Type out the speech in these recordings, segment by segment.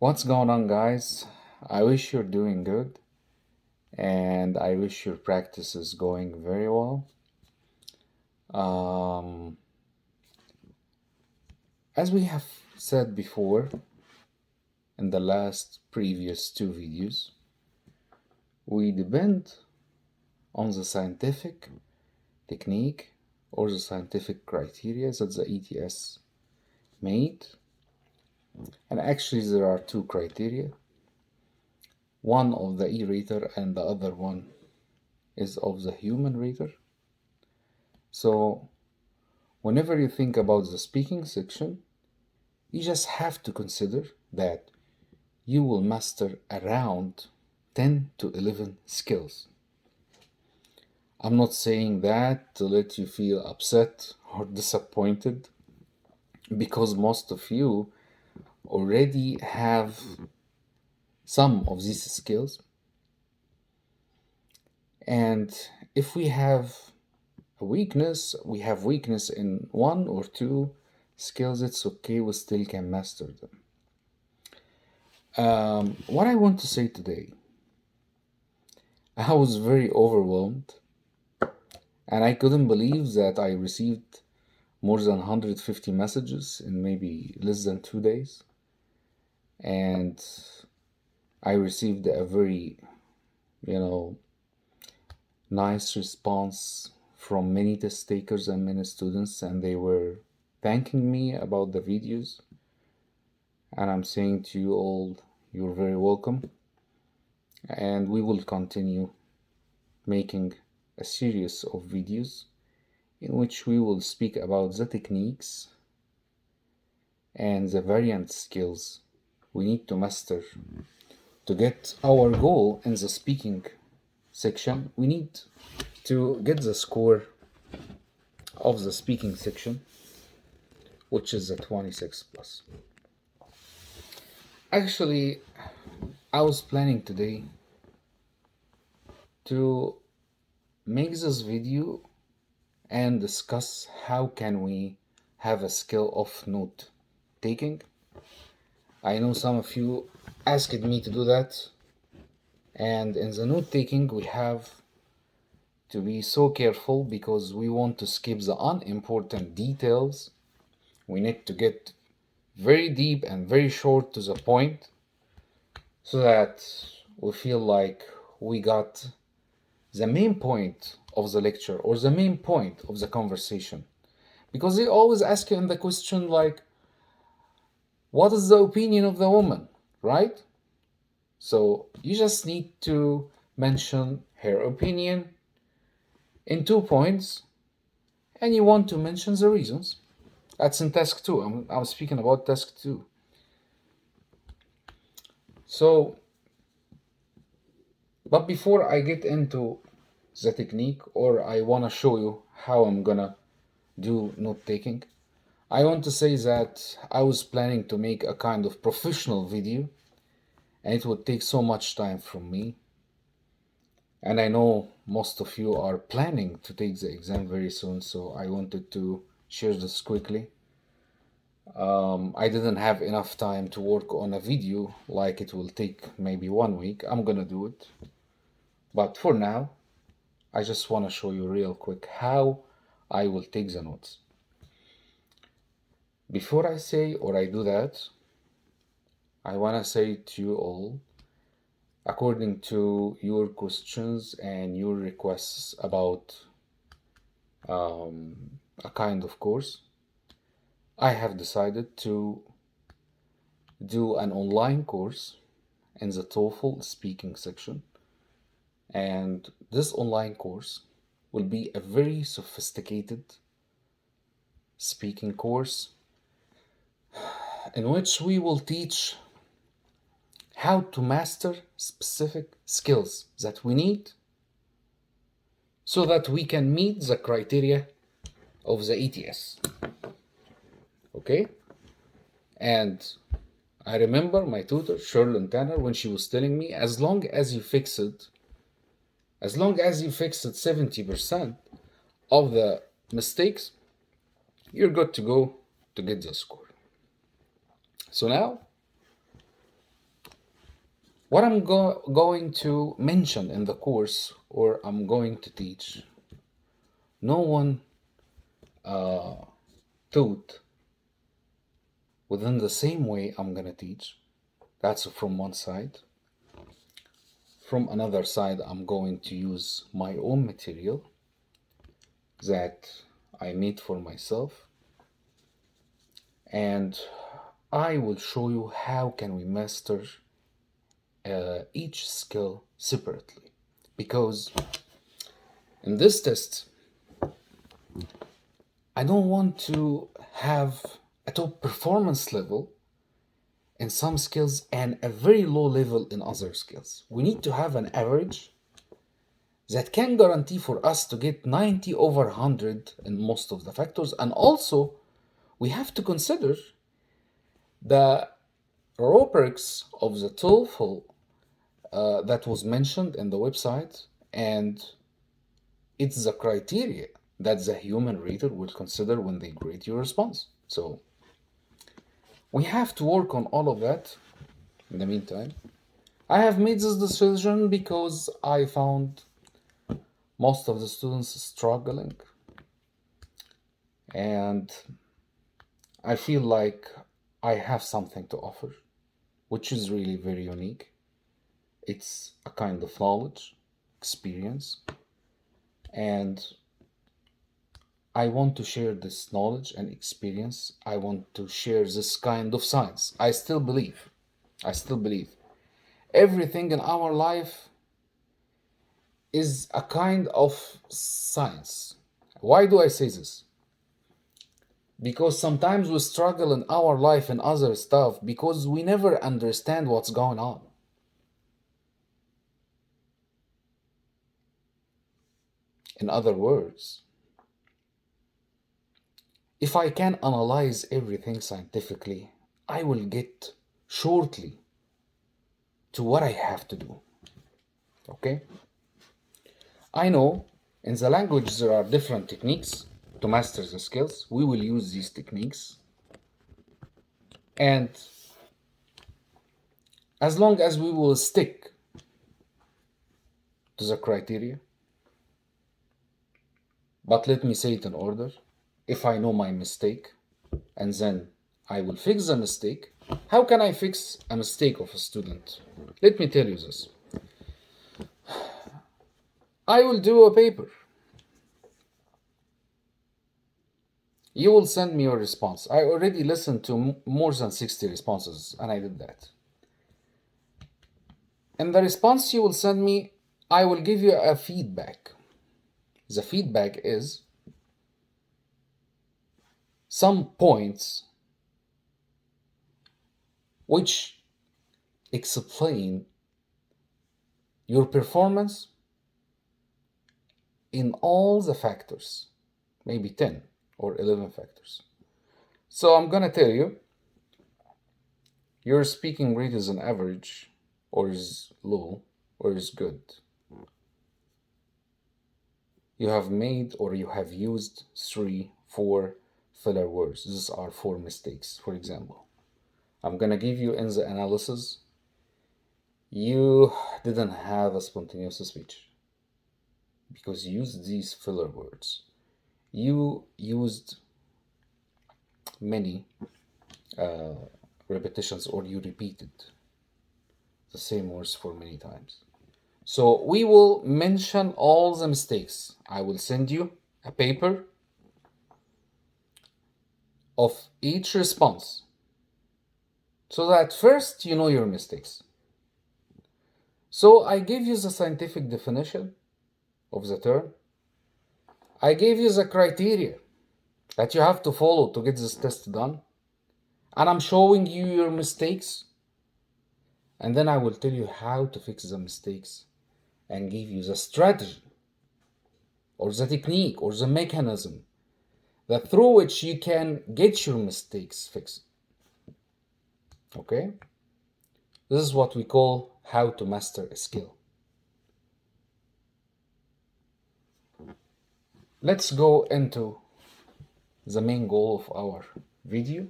What's going on, guys? I wish you're doing good and I wish your practice is going very well. Um, as we have said before in the last previous two videos, we depend on the scientific technique or the scientific criteria that the ETS made. And actually, there are two criteria, one of the E-rater and the other one is of the human rater. So whenever you think about the speaking section, you just have to consider that you will master around 10 to 11 skills. I'm not saying that to let you feel upset or disappointed because most of you already have some of these skills. And if we have we have weakness in one or two skills, it's okay, we still can master them. What I want to say today, I was very overwhelmed and I couldn't believe that I received more than 150 messages in maybe less than 2 days. And I received a very, you know, nice response from many test takers and many students, and they were thanking me about the videos. And I'm saying to you all, you're very welcome. And we will continue making a series of videos in which we will speak about the techniques and the variant skills we need to master to get our goal in the speaking section. We need to get the score of the speaking section, which is a 26 plus. Actually, I was planning today to make this video and discuss how can we have a skill of note taking. I know some of you asked me to do that, and in the note taking we have to be so careful because we want to skip the unimportant details. We need to get very deep and very short to the point so that we feel like we got the main point of the lecture or the main point of the conversation. Because they always ask you in the question, like, what is the opinion of the woman, right? So you just need to mention her opinion in 2 points, and you want to mention the reasons. That's in task 2. I'm speaking about task 2. So, but before I get into the technique, or I want to show you how I'm gonna do note taking, I want to say that I was planning to make a kind of professional video, and it would take so much time from me. And I know most of you are planning to take the exam very soon, so I wanted to share this quickly. I didn't have enough time to work on a video like it will take maybe 1 week. I'm gonna do it. But for now, I just want to show you real quick how I will take the notes. Before I say or I do that, I want to say to you all, according to your questions and your requests about a kind of course, I have decided to do an online course in the TOEFL speaking section. And this online course will be a very sophisticated speaking course in which we will teach how to master specific skills that we need so that we can meet the criteria of the ETS. Okay? And I remember my tutor, Sherlyn Tanner, when she was telling me, as long as you fix it 70% of the mistakes, you're good to go to get the score. So now, What I'm going to mention in the course, or I'm going to teach, no one taught within the same way I'm going to teach. That's from one side. From another side, I'm going to use my own material that I made for myself, and I will show you how can we master each skill separately. Because in this test, I don't want to have a top performance level in some skills and a very low level in other skills. We need to have an average that can guarantee for us to get 90 over 100 in most of the factors. And also, we have to consider the rubrics of the TOEFL that was mentioned in the website, and it's the criteria that the human reader will consider when they grade your response. So we have to work on all of that. In the meantime, I have made this decision because I found most of the students struggling, and I feel like I have something to offer, which is really very unique. It's a kind of knowledge, experience, and I want to share this knowledge and experience. I want to share this kind of science. I still believe everything in our life is a kind of science. Why do I say this? Because sometimes we struggle in our life and other stuff because we never understand what's going on. In other words, if I can analyze everything scientifically, I will get shortly to what I have to do. Okay? I know in the language there are different techniques to master the skills. We will use these techniques. And as long as we will stick to the criteria, but let me say it in order. If I know my mistake and then I will fix the mistake, how can I fix a mistake of a student? Let me tell you this. I will do a paper. You will send me your response. I already listened to more than 60 responses, and I did that. In the response you will send me, I will give you a feedback. The feedback is some points which explain your performance in all the factors, maybe 10 or 11 factors. So I'm gonna tell you, your speaking rate is an average, or is low, or is good. You have made or you have used 3, 4 filler words. These are 4 mistakes, for example. I'm gonna give you in the analysis, you didn't have a spontaneous speech because you used these filler words. You used many repetitions, or you repeated the same words for many times. So we will mention all the mistakes. I will send you a paper of each response so that first you know your mistakes. So I gave you the scientific definition of the term. I gave you the criteria that you have to follow to get this test done. And I'm showing you your mistakes. And then I will tell you how to fix the mistakes and give you the strategy or the technique or the mechanism that through which you can get your mistakes fixed. Okay? This is what we call how to master a skill. Let's go into the main goal of our video.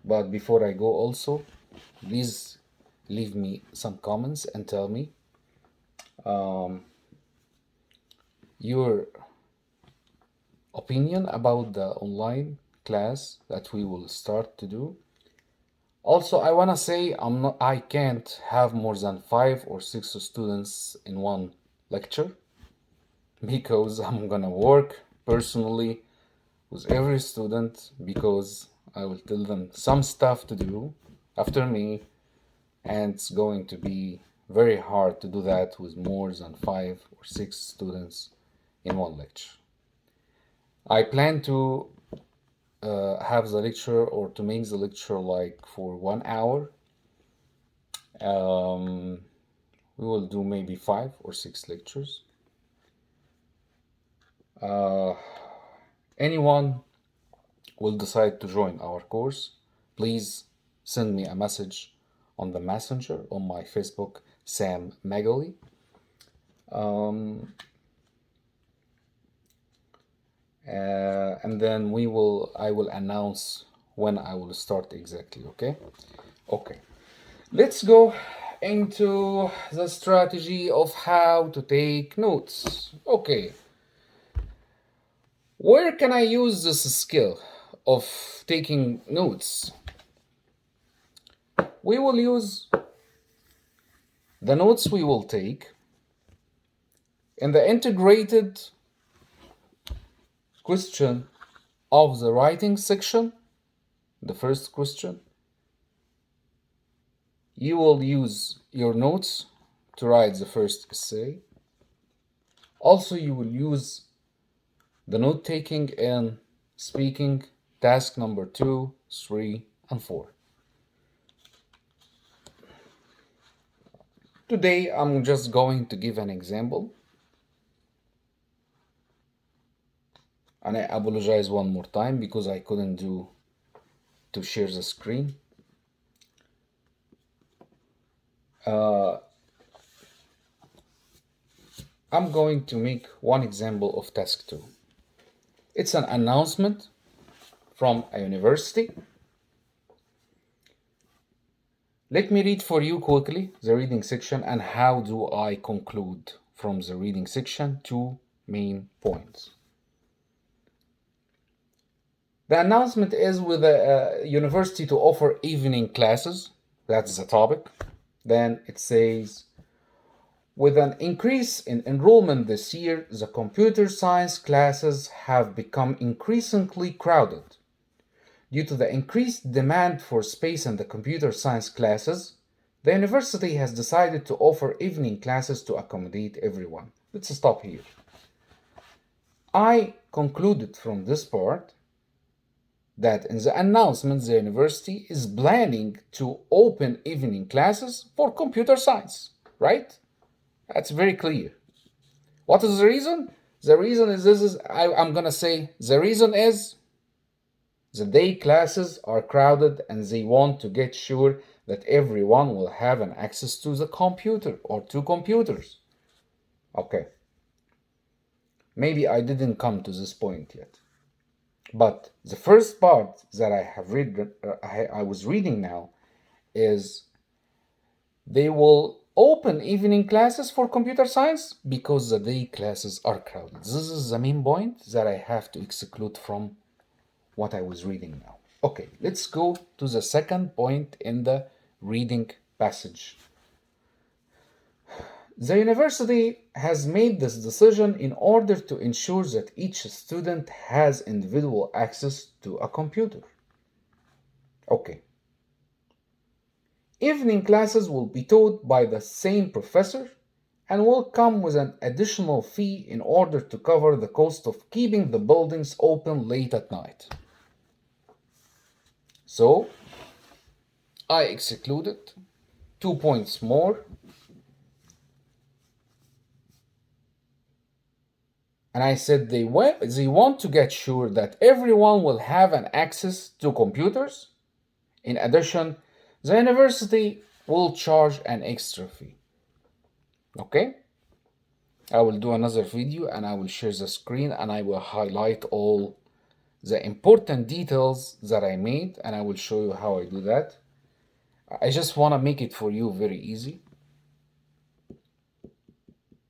But before I go also, please leave me some comments and tell me your opinion about the online class that we will start to do. Also, I want to say I can't have more than 5 or 6 students in one lecture because I'm gonna work personally with every student because I will tell them some stuff to do after me, and it's going to be very hard to do that with more than 5 or 6 students in one lecture. I plan to have the lecture or to make the lecture like for 1 hour. We will do maybe 5 or 6 lectures. Anyone will decide to join our course, please send me a message on the messenger on my Facebook, Sam Magali. And then I will announce when I will start exactly. Okay, let's go into the strategy of how to take notes. Okay, where can I use this skill of taking notes? We will use the notes we will take in the integrated question of the writing section. The first question, you will use your notes to write the first essay. Also, you will use the note taking and speaking task number 2, 3, and 4. Today, I'm just going to give an example. And I apologize one more time because I couldn't do to share the screen. I'm going to make one example of task 2. It's an announcement from a university. Let me read for you quickly the reading section and how do I conclude from the reading section 2 main points. The announcement is with a university to offer evening classes. That's the topic. Then it says, with an increase in enrollment this year, the computer science classes have become increasingly crowded. Due to the increased demand for space in the computer science classes, the university has decided to offer evening classes to accommodate everyone. Let's stop here. I concluded from this part that in the announcement, the university is planning to open evening classes for computer science, right? That's very clear. What is the reason? The reason is I'm gonna say the reason is the day classes are crowded and they want to get sure that everyone will have an access to the computer or to computers. Okay. Maybe I didn't come to this point yet. But the first part that I have I was reading now is they will open evening classes for computer science because the day classes are crowded. This is the main point that I have to exclude from what I was reading now. Okay, let's go to the second point in the reading passage. The university has made this decision in order to ensure that each student has individual access to a computer. Okay. Evening classes will be taught by the same professor and will come with an additional fee in order to cover the cost of keeping the buildings open late at night. So, I excluded 2 points more. And I said they want to get sure that everyone will have an access to computers. In addition, the university will charge an extra fee. Okay? I will do another video and I will share the screen and I will highlight all the important details that I made and I will show you how I do that. I just want to make it for you very easy.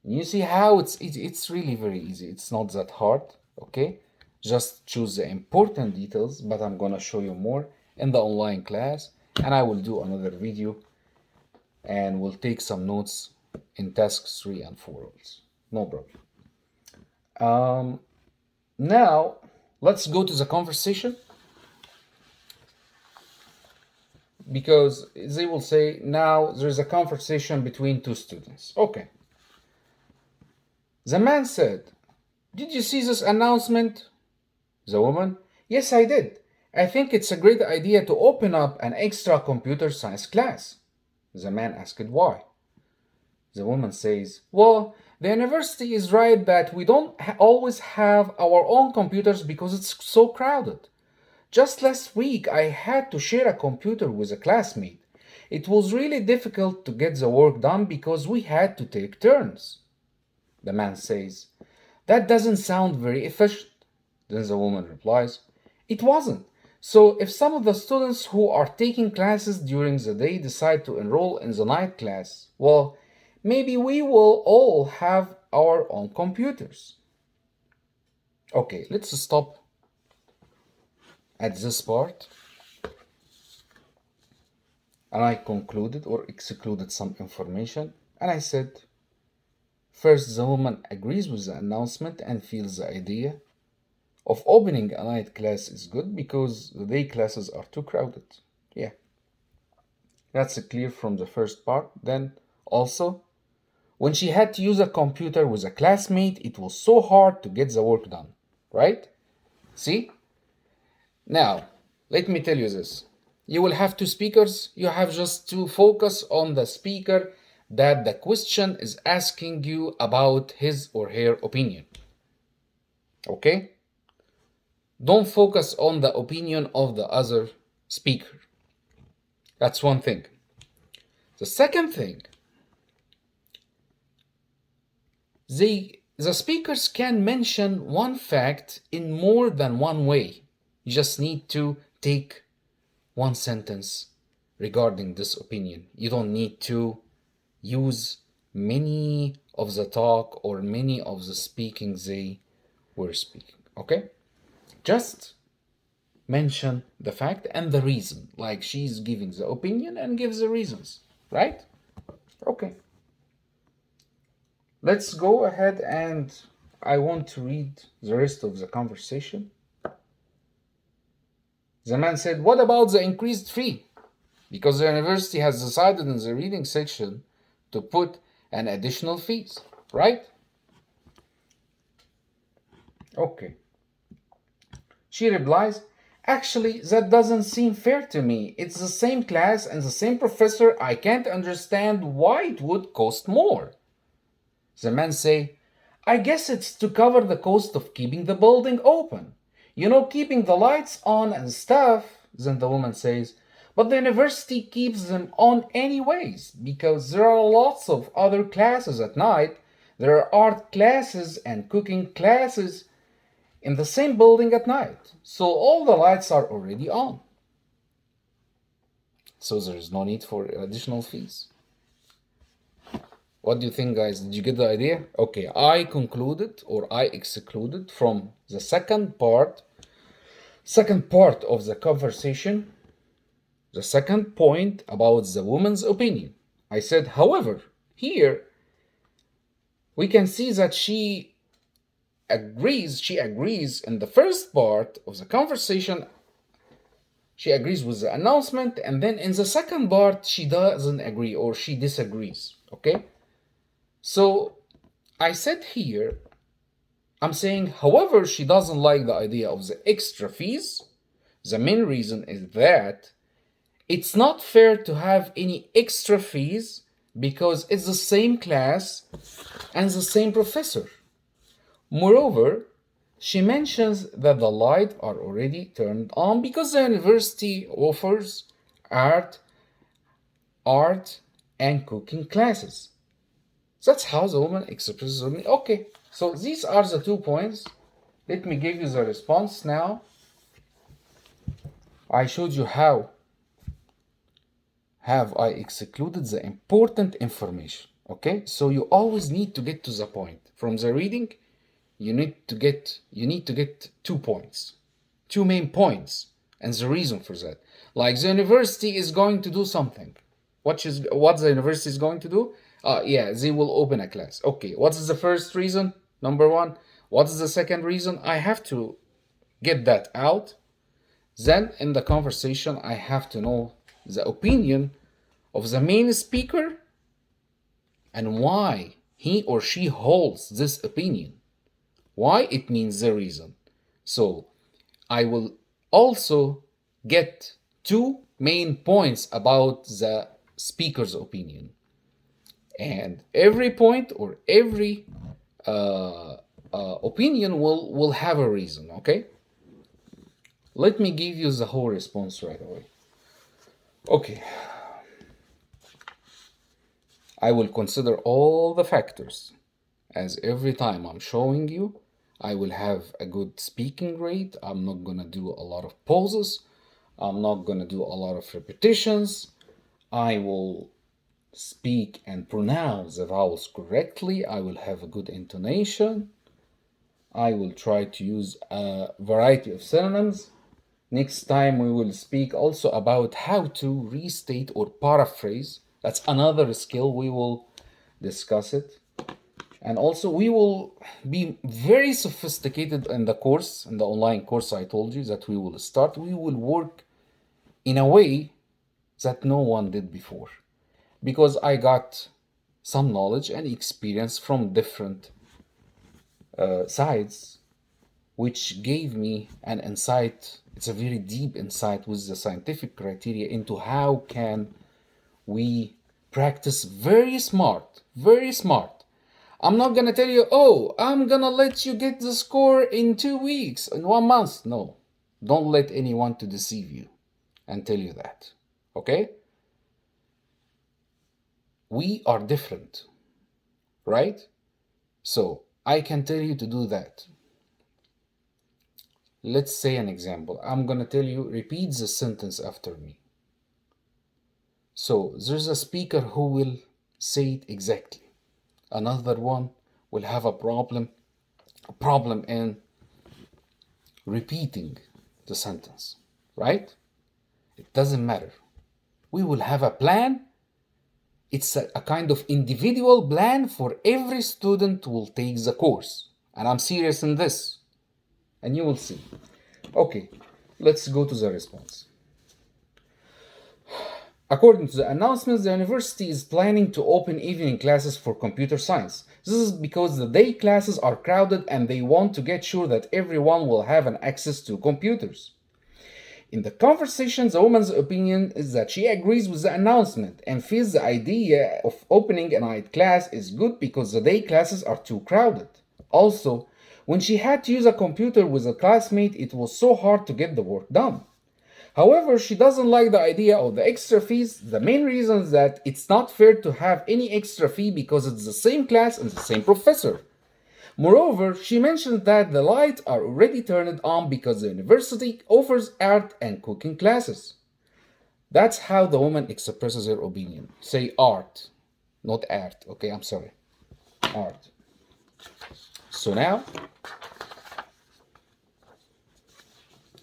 You see how it's really very easy. It's not that hard, okay? Just choose the important details, but I'm gonna show you more in the online class, and I will do another video and we'll take some notes in tasks 3 and 4 also. No problem. Now let's go to the conversation, because they will say now there's a conversation between two students. Okay. The man said, "Did you see this announcement?" The woman, "Yes, I did. I think it's a great idea to open up an extra computer science class." The man asked why. The woman says, "Well, the university is right that we don't always have our own computers because it's so crowded. Just last week, I had to share a computer with a classmate. It was really difficult to get the work done because we had to take turns." The man says, "That doesn't sound very efficient." Then the woman replies, "It wasn't. So if some of the students who are taking classes during the day decide to enroll in the night class, well, maybe we will all have our own computers." Okay, let's stop at this part. And I concluded or excluded some information, and I said, first, the woman agrees with the announcement and feels the idea of opening a night class is good because the day classes are too crowded. Yeah, that's clear from the first part. Then also, when she had to use a computer with a classmate, it was so hard to get the work done, right? See? Now, let me tell you this. You will have two speakers. You have just to focus on the speaker that the question is asking you about his or her opinion. Okay? Don't focus on the opinion of the other speaker. That's one thing. The second thing, the speakers can mention one fact in more than one way. You just need to take one sentence regarding this opinion. You don't need to use many of the talk or many of the speaking they were speaking. Okay? Just mention the fact and the reason. Like she's giving the opinion and gives the reasons. Right? Okay. Let's go ahead, and I want to read the rest of the conversation. The man said, "What about the increased fee? Because the university has decided in the reading section to put an additional fees, right?" Okay. She replies, "Actually, that doesn't seem fair to me. It's the same class and the same professor. I can't understand why it would cost more." The man say, "I guess it's to cover the cost of keeping the building open. You know, keeping the lights on and stuff." Then the woman says, "But the university keeps them on anyways, because there are lots of other classes at night. There are art classes and cooking classes in the same building at night. So all the lights are already on. So there is no need for additional fees." What do you think, guys? Did you get the idea? Okay, I concluded or I excluded from the second part of the conversation, the second point about the woman's opinion. I said, however, here we can see that she agrees in the first part of the conversation. She agrees with the announcement, and then in the second part she doesn't agree or she disagrees. Okay? So I said here, I'm saying, however, she doesn't like the idea of the extra fees. The main reason is that it's not fair to have any extra fees because it's the same class and the same professor. Moreover, she mentions that the lights are already turned on because the university offers art and cooking classes. That's how the woman expresses me. Okay, so these are the 2 points. Let me give you the response now. I showed you how have I excluded the important information? Okay, so you always need to get to the point. From the reading, you need to get 2 points, two main points, and the reason for that. Like the university is going to do something. What the university is going to do? Yeah, they will open a class. Okay, what is the first reason? Number one. What is the second reason? I have to get that out. Then in the conversation, I have to know the opinion of the main speaker and why he or she holds this opinion. Why? It means the reason. So I will also get two main points about the speaker's opinion. And every point or every opinion will have a reason, okay? Let me give you the whole response right away. Okay. I will consider all the factors, as every time I'm showing you, I will have a good speaking rate. I'm not gonna do a lot of pauses. I'm not gonna do a lot of repetitions. I will speak and pronounce the vowels correctly. I will have a good intonation. I will try to use a variety of synonyms. Next time we will speak also about how to restate or paraphrase. That's another skill. We will discuss it. And also we will be very sophisticated in the course, in the online course I told you that we will start. We will work in a way that no one did before. Because I got some knowledge and experience from different sides, which gave me an insight. It's a very deep insight with the scientific criteria into how can we practice very smart, very smart. I'm not gonna tell you, oh, I'm gonna let you get the score in 2 weeks, in 1 month. No, don't let anyone to deceive you and tell you that, okay? We are different, right? So I can tell you to do that. Let's say an example. I'm gonna tell you, repeat the sentence after me. So there's a speaker who will say it exactly. Another one will have a problem in repeating the sentence, right? It doesn't matter. We will have a plan. It's a kind of individual plan for every student who will take the course. And I'm serious in this. And you will see. Okay, let's go to the response. According to the announcements, the university is planning to open evening classes for computer science. This is because the day classes are crowded and they want to get sure that everyone will have an access to computers. In the conversation, the woman's opinion is that she agrees with the announcement and feels the idea of opening a night class is good because the day classes are too crowded. Also, when she had to use a computer with a classmate, it was so hard to get the work done. However, she doesn't like the idea of the extra fees. The main reason is that it's not fair to have any extra fee because it's the same class and the same professor. Moreover, she mentioned that the lights are already turned on because the university offers art and cooking classes. That's how the woman expresses her opinion. Say art, not art. Okay, I'm sorry. Art. So now,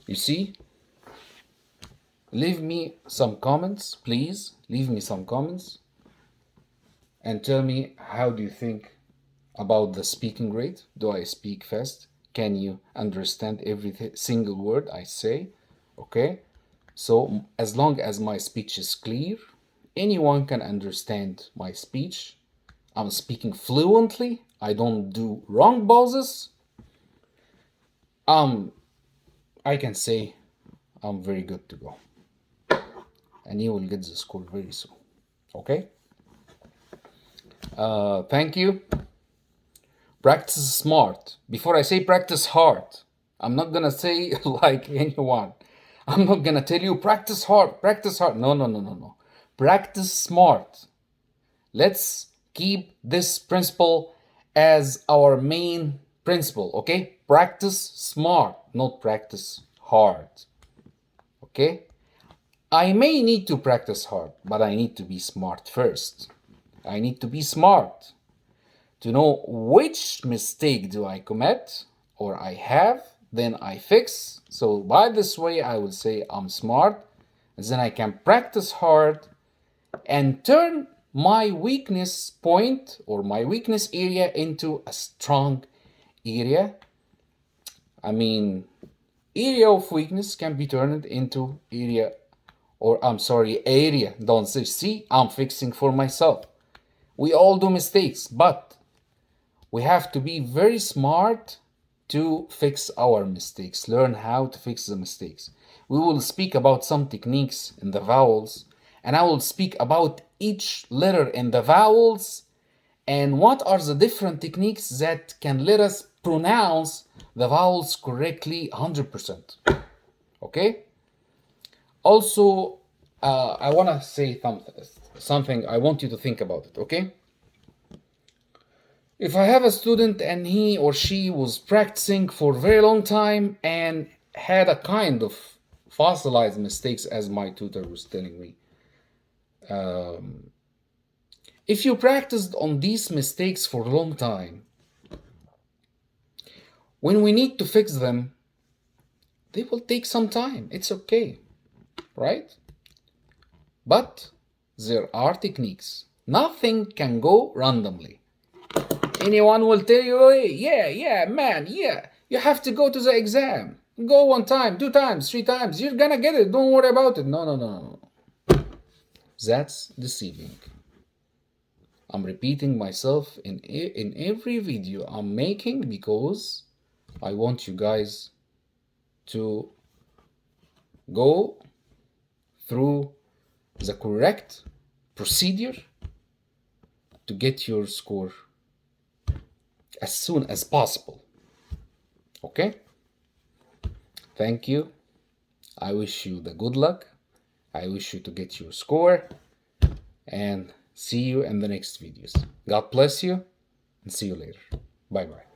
you see, leave me some comments, please. Leave me some comments and tell me, how do you think about the speaking rate? Do I speak fast? Can you understand every single word I say? Okay, so as long as my speech is clear, anyone can understand my speech. I'm speaking fluently. I don't do wrong pauses. I can say I'm very good to go. And you will get the score very soon. Okay? Thank you. Practice smart. Before I say practice hard, I'm not gonna say like anyone. I'm not gonna tell you practice hard, practice hard. No, no, no, no, no. Practice smart. Let's keep this principle as our main principle, okay? Practice smart, not practice hard. Okay? I may need to practice hard, but I need to be smart first. I need to be smart to know which mistake do I commit or I have, then I fix. So by this way, I will say I'm smart, and then I can practice hard and turn my weakness point or my weakness area into a strong area. I mean, area of weakness can be turned into area, or I'm sorry, area. Don't say, see, I'm fixing for myself. We all do mistakes, but we have to be very smart to fix our mistakes, learn how to fix the mistakes. We will speak about some techniques in the vowels, and I will speak about each letter in the vowels and what are the different techniques that can let us pronounce the vowels correctly 100%. Okay? Also, I want to say something. I want you to think about it, okay? If I have a student and he or she was practicing for a very long time and had a kind of fossilized mistakes, as my tutor was telling me, if you practiced on these mistakes for a long time, when we need to fix them, they will take some time. It's okay, right? But there are techniques. Nothing can go randomly. Anyone will tell you, hey, yeah, man, yeah, you have to go to the exam. Go 1 time, 2 times, 3 times. You're gonna get it. Don't worry about it. No. That's deceiving. I'm repeating myself in every video I'm making because I want you guys to go through the correct procedure to get your score as soon as possible. Okay? Thank you. I wish you the good luck. I wish you to get your score. And see you in the next videos. God bless you and see you later. Bye bye.